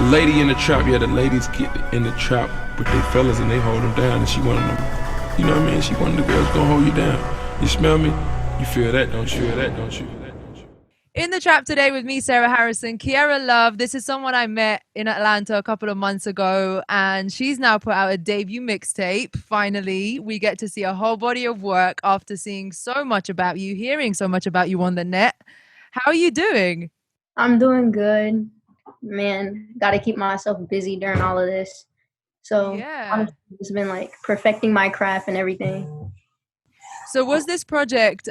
Lady in the trap, yeah, the ladies get in the trap with their fellas and they hold them down, and she one of them. You know what I mean? She one of the girls gonna hold you down. You smell me? You feel that, don't you? Feel that, don't you? In the trap today with me, Sarah Harrison, Kierra Luv. This is someone I met in Atlanta a couple of months ago, and she's now put out a debut mixtape. Finally, we get to see a whole body of work after seeing so much about you, hearing so much about you on the net. How are you doing? I'm doing good. Man, got to keep myself busy during all of this. So, Yeah. honestly, it's been like perfecting my craft and everything. So was this project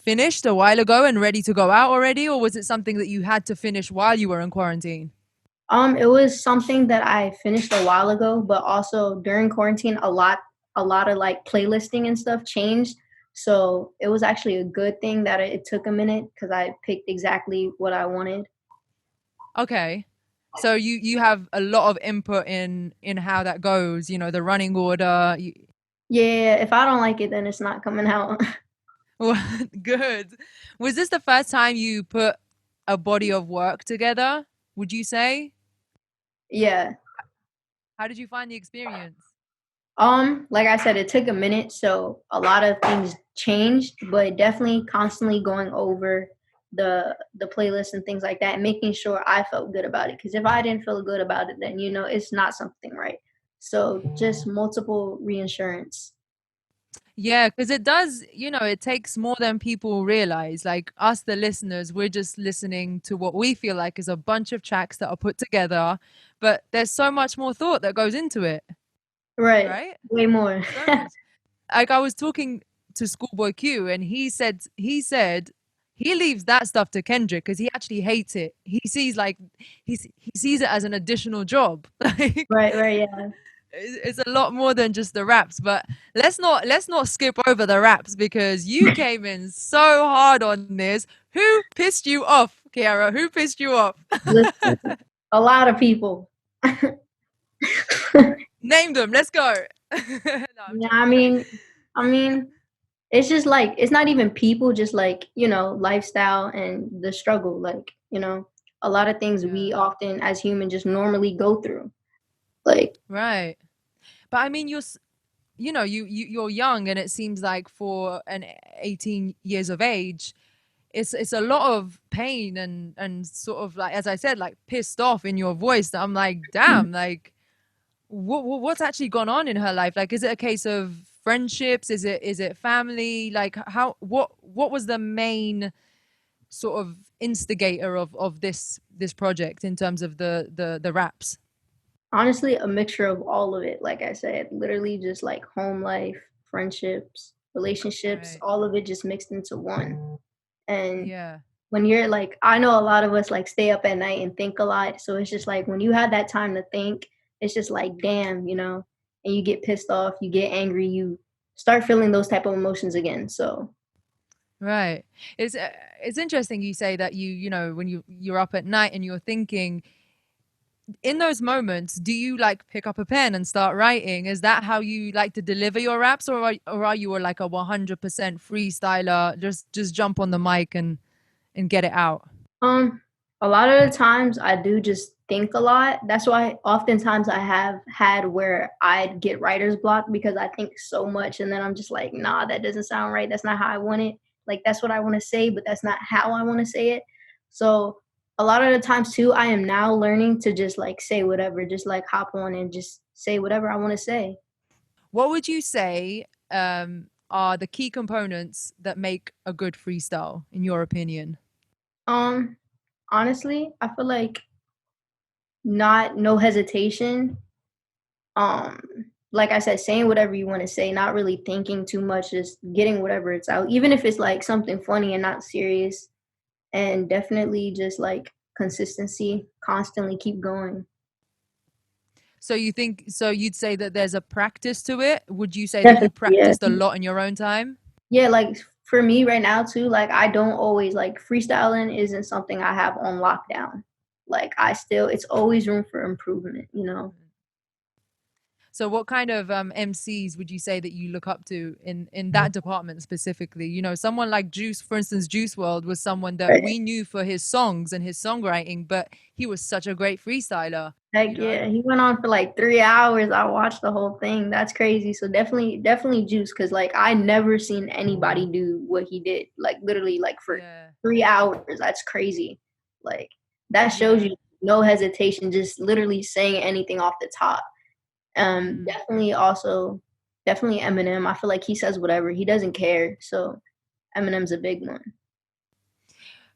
finished a while ago and ready to go out already, or was it something that you had to finish while you were in quarantine? It was something that I finished a while ago, but also during quarantine, a lot of like playlisting and stuff changed. So it was actually a good thing that it took a minute because I picked exactly what I wanted. Okay. So you have a lot of input in how that goes, you know, the running order. Yeah, if I don't like it, then it's not coming out. Well, good. Was this the first time you put a body of work together, would you say? Yeah. How did you find the experience? Like I said, it took a minute, so a lot of things changed, but definitely constantly going over the playlist and things like that, and making sure I felt good about it. Because if I didn't feel good about it, then it's not something right. So just multiple reinsurance. Yeah, because it does, you know, it takes more than people realize. Like us, the listeners, we're just listening to what we feel like is a bunch of tracks that are put together, but there's so much more thought that goes into it, Right. right? Way more. So much. Like I was talking to Schoolboy Q, and he said he leaves that stuff to Kendrick because he actually hates it. He sees like he sees it as an additional job. Like Right, right, yeah. it's a lot more than just the raps. But let's not skip over the raps because you came in so hard on this. Who pissed you off, Kiara? Who pissed you off? Listen, a lot of people. Name them. Let's go. No, I'm Yeah, joking. I mean, it's just like it's not even people, just like, lifestyle and the struggle, like, a lot of things Yeah. we often as humans just normally go through. Like, Right. But I mean, you know, you're young, and it seems like for an 18 years of age, it's a lot of pain and sort of like, as I said, like pissed off in your voice. That I'm like, damn, like what's actually gone on in her life? Like, is it a case of friendships? Is it family? Like, what was the main sort of instigator of this project in terms of the raps? honestly, a mixture of all of it. Like I said, literally just like home life, friendships, relationships, Right. all of it just mixed into one. And Yeah. when you're like, I know a lot of us like stay up at night and think a lot. So it's just like when you have that time to think, it's just like, damn, and you get pissed off, you get angry, you start feeling those type of emotions again. So Right. It's interesting you say that you know when you're up at night and you're thinking in those moments, do you like pick up a pen and start writing? Is that how you like to deliver your raps, or are you like a 100% freestyler, just jump on the mic and get it out? Um, a lot of the times I do just think a lot. That's why oftentimes I have had where I'd get writer's block because I think so much and then I'm just like, nah, that doesn't sound right. That's not how I want it. Like that's what I want to say, but that's not how I want to say it. So a lot of the times too, I am now learning to just like say whatever, just like hop on and just say whatever I want to say. What would you say are the key components that make a good freestyle, in your opinion? Um, honestly, I feel like not no hesitation. um like I said, saying whatever you want to say, not really thinking too much, just getting whatever it's out, even if it's like something funny and not serious. And definitely just like consistency, constantly keep going. So you think so you'd say that there's a practice to it? Would you say that you Definitely, yeah. practiced a lot in your own time? Yeah, like for me right now too, like I don't always like freestyling isn't something I have on lockdown. Like I still, it's always room for improvement. So what kind of MCs would you say that you look up to in that department specifically? You know, someone like Juice, for instance, Juice WRLD was someone that Right. we knew for his songs and his songwriting, but he was such a great freestyler, you Heck know? yeah, he went on for like 3 hours. I watched the whole thing. That's crazy. So definitely Juice, because like I never seen anybody do what he did. Like literally, like for Yeah. 3 hours. That's crazy. Like that shows Yeah. you no hesitation, just literally saying anything off the top. Mm. Definitely Eminem. I feel like he says whatever. He doesn't care. So Eminem's a big one.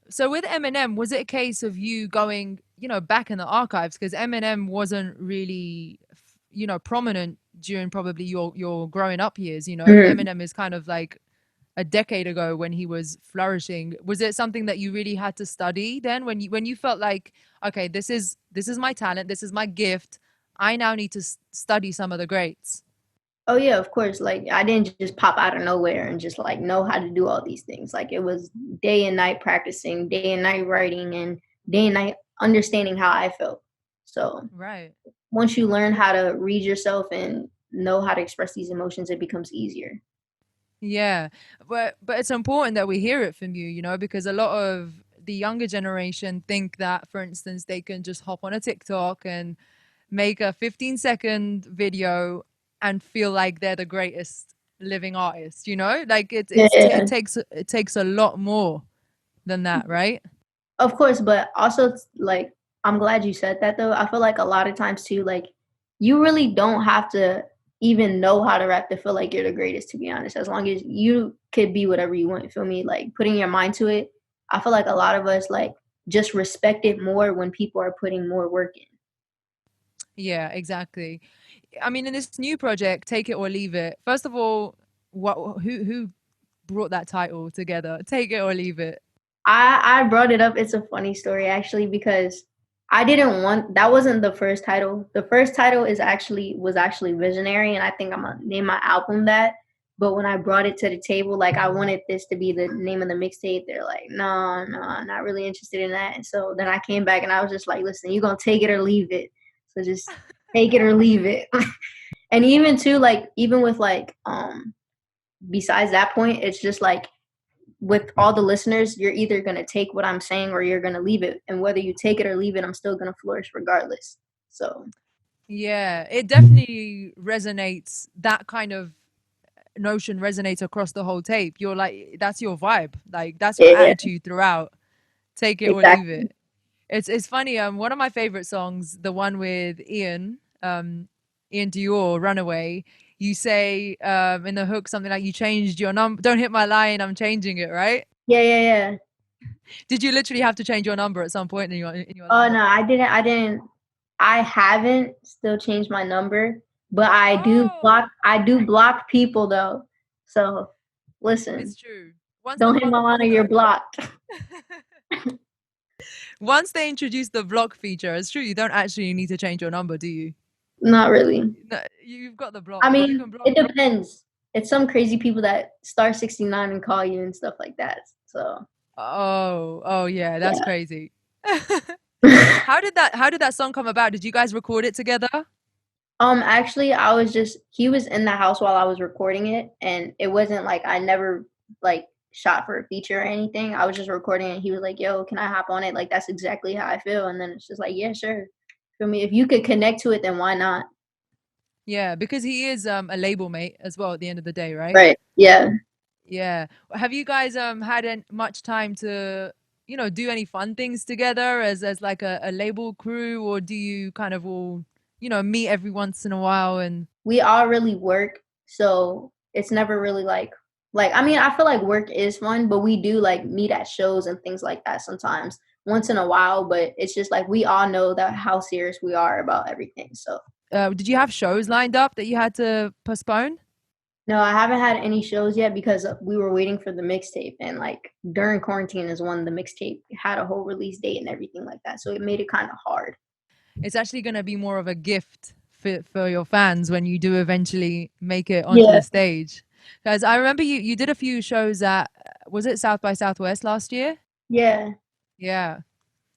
So with Eminem, was it a case of you going, you know, back in the archives? Because Eminem wasn't really, you know, prominent during probably your growing up years. You know, Mhm. Eminem is kind of like a decade ago when he was flourishing. Was it something that you really had to study then when you felt like, okay, this is my talent, this is my gift. I now need to study some of the greats. Oh yeah, of course. Like I didn't just pop out of nowhere and just like know how to do all these things. Like it was day and night practicing, day and night writing, and day and night understanding how I felt. So Right. once you learn how to read yourself and know how to express these emotions, it becomes easier. Yeah, but it's important that we hear it from you, you know, because a lot of the younger generation think that, for instance, they can just hop on a TikTok and make a 15-second video and feel like they're the greatest living artist, you know? Like Yeah. it takes a lot more than that, right? Of course, but also like I'm glad you said that though. I feel like a lot of times too, like you really don't have to even know how to rap to feel like you're the greatest, to be honest. As long as you could be whatever you want, feel me? Like putting your mind to it. I feel like a lot of us like just respect it more when people are putting more work in. Yeah, exactly. I mean, in this new project, Take It or Leave It. First of all, what who brought that title together? Take It or Leave It. I brought it up. It's a funny story actually because I didn't want that wasn't the first title. The first title was actually Visionary, and I think I'm gonna name my album that. But when I brought it to the table, like I wanted this to be the name of the mixtape. They're like, no, I'm not really interested in that. And so then I came back and I was just like, listen, you're gonna take it or leave it. So just take it or leave it. And even too, like even with like besides that point, it's just like with all the listeners, you're either going to take what I'm saying or you're going to leave it. And whether you take it or leave it, I'm still going to flourish regardless. So, Yeah, it definitely resonates. That kind of notion resonates across the whole tape. You're like, that's your vibe. Like that's your yeah, attitude throughout. Take it or leave exactly. it. It's funny. One of my favorite songs, the one with Ian Dior, Runaway. You say in the hook something like, "You changed your number. Don't hit my line. I'm changing it." Right? Yeah. Did you literally have to change your number at some point in your Oh, life? no, I haven't still changed my number, but Oh, I do block people though. So, it's listen, true. Once the don't hit block my line or feature, you're blocked. once they introduce the block feature, it's true. You don't actually need to change your number, do you? Not really. No, you've got the I block. You mean, can block. it depends. It's some crazy people that star 69 and call you and stuff like that. So, Oh, yeah, that's yeah. crazy. How did that song come about? Did you guys record it together? Actually, he was in the house while I was recording it, and it wasn't like I never like shot for a feature or anything. I was just recording it. He was like, "Yo, can I hop on it?" Like that's exactly how I feel, and then it's just like, "Yeah, sure." For me, if you could connect to it, then why not? Yeah, because he is a label mate as well at the end of the day, right? Right. Yeah. Yeah. Have you guys had much time to, you know, do any fun things together as like a label crew, or do you kind of all, you know, meet every once in a while and We all really work, so it's never really like I mean, I feel like work is fun, but we do like meet at shows and things like that sometimes once in a while, but it's just like we all know that how serious we are about everything. So, did you have shows lined up that you had to postpone? no, I haven't had any shows yet because we were waiting for the mixtape, and like during quarantine is when the mixtape had a whole release date and everything like that. So it made it kind of hard. It's actually going to be more of a gift for your fans when you do eventually make it onto Yeah. the stage. Guys, I remember you did a few shows at, was it South by Southwest last year? Yeah. Yeah.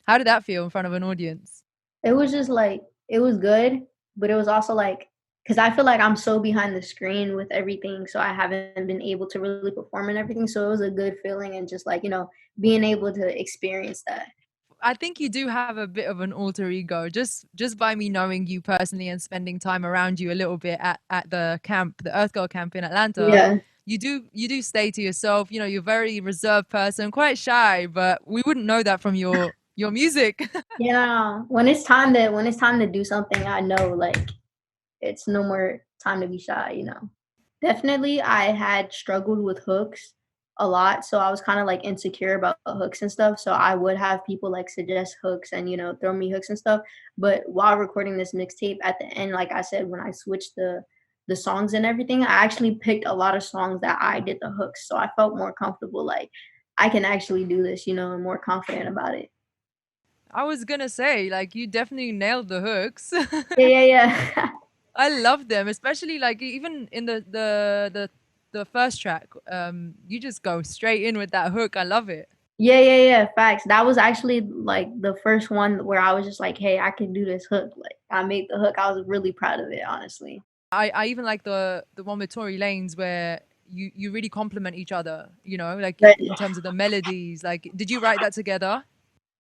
How did that feel in front of an audience? It was just like it was good, but it was also like because I feel like I'm so behind the screen with everything, so I haven't been able to really perform and everything. So it was a good feeling and just like, being able to experience that. I think you do have a bit of an alter ego just by me knowing you personally and spending time around you a little bit at the camp, the Earth Girl camp in Atlanta. Yeah. You do stay to yourself. You're a very reserved person, quite shy, but we wouldn't know that from your music. Yeah. When it's time to do something, I know like it's no more time to be shy. Definitely, I had struggled with hooks a lot, so I was kinda, like, insecure about hooks and stuff, so I would have people, like, suggest hooks and, throw me hooks and stuff, but while recording this mixtape, at the end, like I said, when I switched the songs and everything, I actually picked a lot of songs that I did the hooks, so I felt more comfortable, like, I can actually do this, and more confident about it. I was gonna say, like, you definitely nailed the hooks. Yeah, yeah, yeah. I love them, especially like even in the first track. You just go straight in with that hook. I love it. Yeah, yeah, yeah, facts. That was actually, like, the first one where I was just like, "Hey, I can do this hook." Like, I made the hook. I was really proud of it, honestly. I even like the one with Tory Lanez where you really complement each other. Like But in terms of the melodies. Like, did you write that together?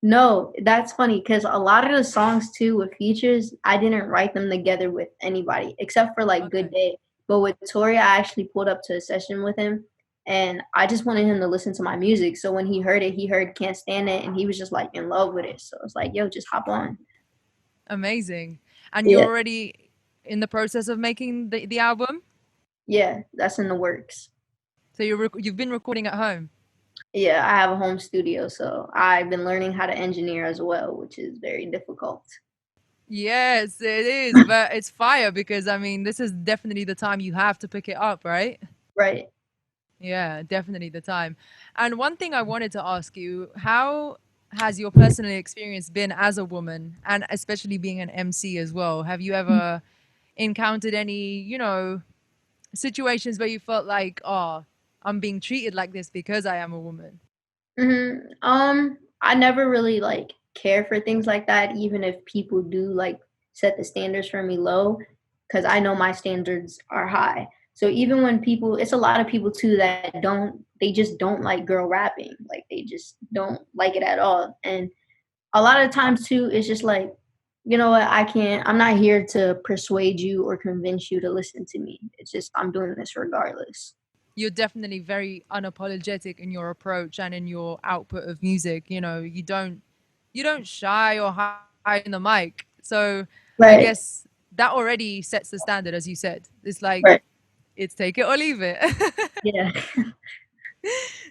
no, that's funny because a lot of the songs too with features, I didn't write them together with anybody except for, like, Good Okay. Day. But with Tory, I actually pulled up to a session with him, and I just wanted him to listen to my music. So when he heard it, he heard "Can't Stand It," and he was just, like, in love with it. So it's like, "Yo, just hop on." Amazing. And you're Yeah, already in the process of making the album. yeah, that's in the works. So you've been recording at home. Yeah, I have a home studio, so I've been learning how to engineer as well, which is very difficult. Yes, it is, but it's fire because I mean, this is definitely the time you have to pick it up, right? Right. Yeah, definitely the time. And one thing I wanted to ask you, how has your personal experience been as a woman and especially being an MC as well? Have you ever encountered any, situations where you felt like, oh, I'm being treated like this because I am a woman? I never really like care for things like that, even if people do like set the standards for me low, because I know my standards are high. So even when it's a lot of people too that they just don't like girl rapping, like they just don't like it at all. And a lot of times too, it's just like, you know what, I'm not here to persuade you or convince you to listen to me. It's just, I'm doing this regardless. You're definitely very unapologetic in your approach and in your output of music. You don't shy or hide in the mic. So I Right, guess that already sets the standard, as you said. It's like right. it's take it or leave it. Yeah.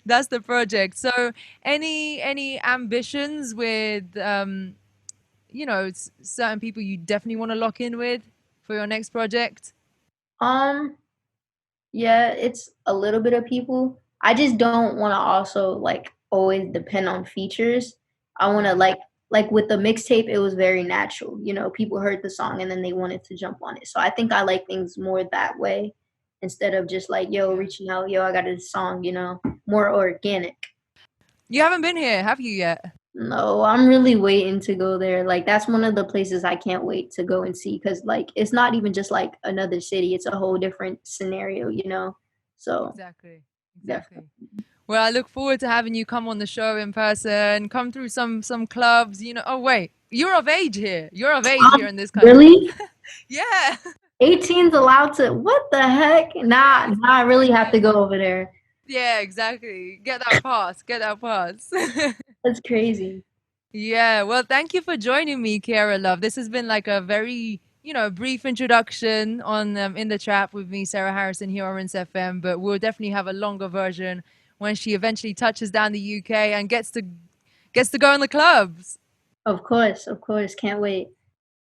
That's the project. So any ambitions with certain people you definitely want to lock in with for your next project? Um, Yeah, it's a little bit of people. I just don't wanna also, like, always depend on features. I wanna Yeah. like, with the mixtape, it was very natural, people heard the song and then they wanted to jump on it. So I think I like things more that way instead of just like, "Yo, Yeah. reaching out, yo, I got this song," more organic. You haven't been here, have you yet? No, I'm really waiting to go there. Like, that's one of the places I can't wait to go and see because, like, it's not even just, like, another city, it's a whole different scenario? So, Exactly. Exactly. definitely. Well, I look forward to having you come on the show in person, come through some clubs. Oh wait, you're of age here. You're of age here in this country. Really? Yeah. 18's allowed to what the heck? Yeah, Now I really exactly. have to go over there. Yeah, exactly. Get that pass. Get that pass. That's crazy. Yeah, well, thank you for joining me, Kierra Love. This has been like a very, brief introduction on In the Trap with me, Sarah Harrison, here on Rinse FM. But we'll definitely have a longer version when she eventually touches down the UK and gets to go in the clubs. Of course, can't wait.